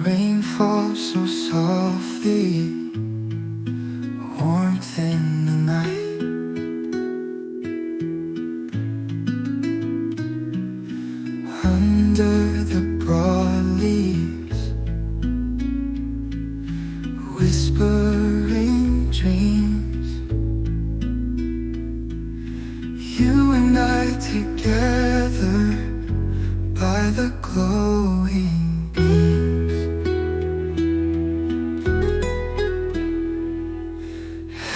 Rain falls so softly, warmth in the night. Under the broad leaves, whispering dreams. You and I together by the glowing beams.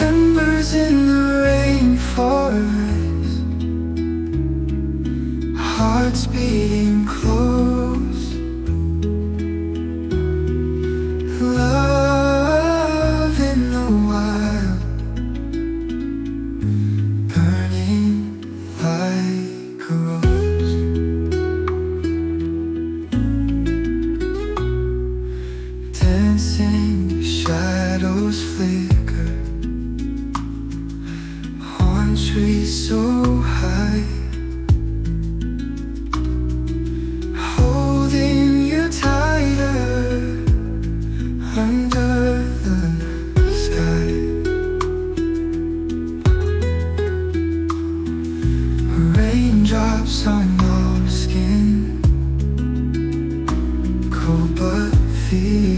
Embers in the rainforest, hearts beating close. Love in the wild, burning like a rose. Dancing shadows flicker on trees so high, holding you tighter under the sky. Raindrops on your skin, cold but feel